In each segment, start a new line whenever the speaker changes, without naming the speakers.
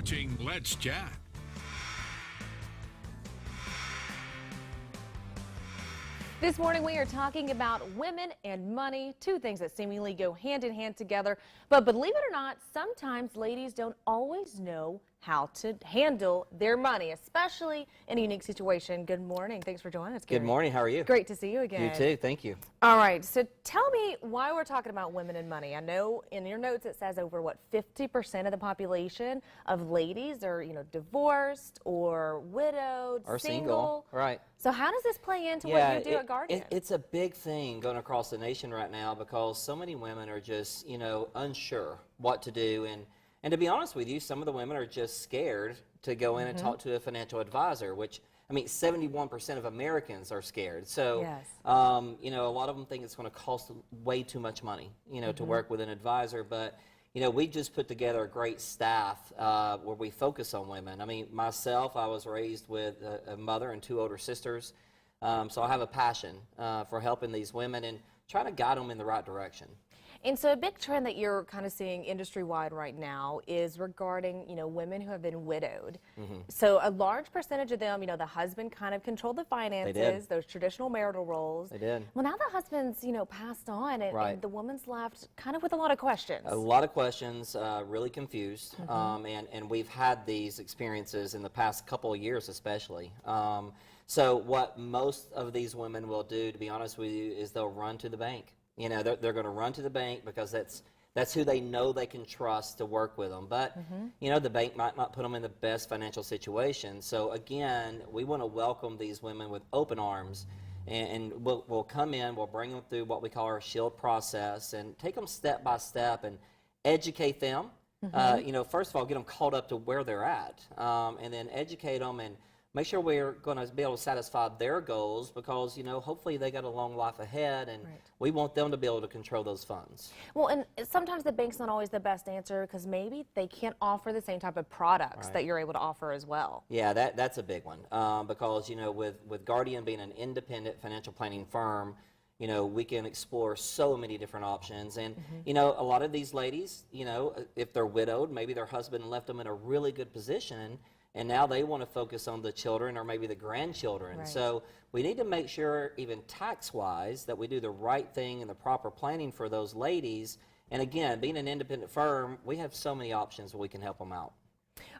watching Let's Chat.
This morning we are talking about women and money, two things that seemingly go hand in hand together. But believe it or not, sometimes ladies don't always know how to handle their money, especially in a unique situation. Good morning. Thanks for joining us, Gary.
Good morning. How are you?
Great to see you again.
You too. Thank you.
All right. So tell me why we're talking about women and money. I know in your notes it says over, 50% of the population of ladies are, divorced or widowed,
Or single. Right.
So how does this play into what you do at Guardian?
It's a big thing going across the nation right now because so many women are just, unsure what to do. And to be honest with you, some of the women are just scared to go in and talk to a financial advisor, which, 71% of Americans are scared. So,
Yes.
a lot of them think it's going to cost way too much money, to work with an advisor. But, we just put together a great staff where we focus on women. Myself, I was raised with a mother and two older sisters. So I have a passion for helping these women and trying to guide them in the right direction.
And so a big trend that you're kind of seeing industry-wide right now is regarding, women who have been widowed. So a large percentage of them, the husband kind of controlled the finances, those traditional marital roles.
They did.
Well, now the husband's, passed on, and the woman's left kind of with a lot of questions.
A lot of questions, really confused, and we've had these experiences in the past couple of years especially. So what most of these women will do, to be honest with you, is they'll run to the bank. They're going to run to the bank because that's who they know they can trust to work with them. But, the bank might not put them in the best financial situation. So, again, we want to welcome these women with open arms. And we'll come in, we'll bring them through what we call our SHIELD process and take them step by step and educate them. First of all, get them caught up to where they're at, and then educate them and make sure we're going to be able to satisfy their goals because, hopefully they got a long life ahead and we want them to be able to control those funds.
Well, and sometimes the bank's not always the best answer because maybe they can't offer the same type of products that you're able to offer as well. Yeah,
that's a big one because, with Guardian being an independent financial planning firm, we can explore so many different options. And, a lot of these ladies, if they're widowed, maybe their husband left them in a really good position and now they want to focus on the children or maybe the grandchildren. So we need to make sure, even tax-wise, that we do the right thing and the proper planning for those ladies. And again, being an independent firm, we have so many options where we can help them out.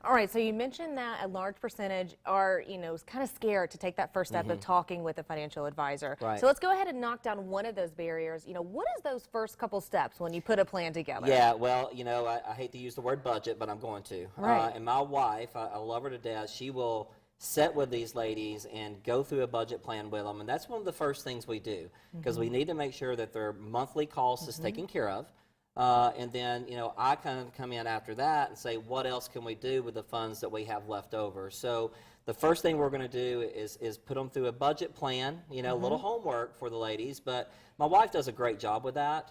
All right, so you mentioned that a large percentage are, kind of scared to take that first step of talking with a financial advisor. So let's go ahead and knock down one of those barriers. What is those first couple steps when you put a plan together?
Yeah, well, I hate to use the word budget, but I'm going to. And my wife, I love her to death. She will sit with these ladies and go through a budget plan with them. And that's one of the first things we do because we need to make sure that their monthly cost is taken care of. And then, I kind of come in after that and say, what else can we do with the funds that we have left over? So the first thing we're going to do is put them through a budget plan, a little homework for the ladies. But my wife does a great job with that.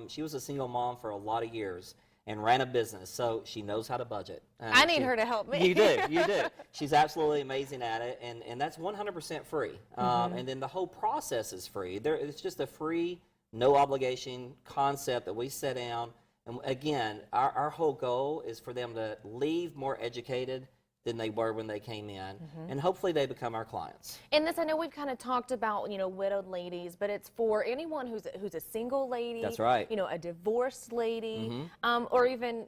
She was a single mom for a lot of years and ran a business, so she knows how to budget.
I need her to help me.
You do. She's absolutely amazing at it, and that's 100% free. And then the whole process is free. It's just a free, no obligation concept that we set down. And again, our whole goal is for them to leave more educated than they were when they came in. And hopefully they become our clients.
And this, I know we've kind of talked about, widowed ladies, but it's for anyone who's a single lady.
That's right.
A divorced lady, or even,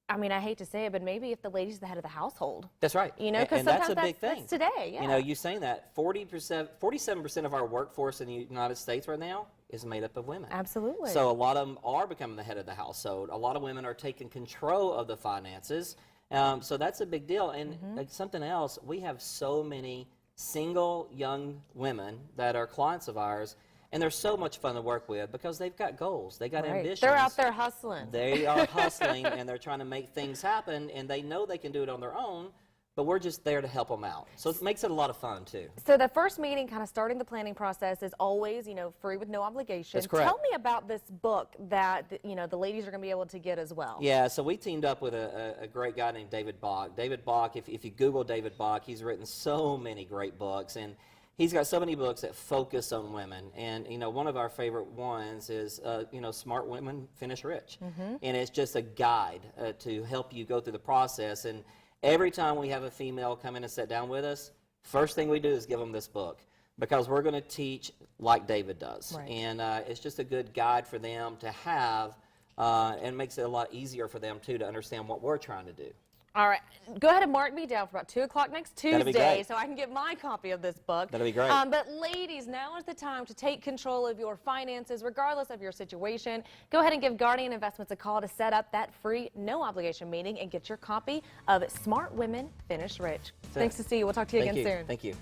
I hate to say it, but maybe if the lady's the head of the household.
That's right.
Because
and that's a big thing.
That's today,
you saying that 47% of our workforce in the United States right now is made up of women.
Absolutely.
So a lot of them are becoming the head of the household. A lot of women are taking control of the finances. So that's a big deal. And something else, we have so many single young women that are clients of ours. And they're so much fun to work with because they've got goals. They got ambitions.
They're out there hustling.
They are hustling, and they're trying to make things happen, and they know they can do it on their own, but we're just there to help them out. So it makes it a lot of fun, too.
So the first meeting, kind of starting the planning process, is always, free with no obligation.
That's correct.
Tell me about this book that, the ladies are going to be able to get as well.
Yeah, so we teamed up with a great guy named David Bach. David Bach, if you Google David Bach, he's written so many great books, and he's got so many books that focus on women, and one of our favorite ones is Smart Women Finish Rich, and it's just a guide to help you go through the process. And every time we have a female come in and sit down with us, first thing we do is give them this book, because we're going to teach like David does,
Right.
and it's just a good guide for them to have, and makes it a lot easier for them too to understand what we're trying to do.
All right, go ahead and mark me down for about 2 o'clock next
That'd be
Tuesday
great.
so I can get my copy of this book.
That'd be great.
But ladies, now is the time to take control of your finances, regardless of your situation. Go ahead and give Guardian Investments a call to set up that free, no obligation meeting and get your copy of Smart Women Finish Rich. Thanks to see you. We'll talk to you
Thank
again
you.
soon.
Thank you.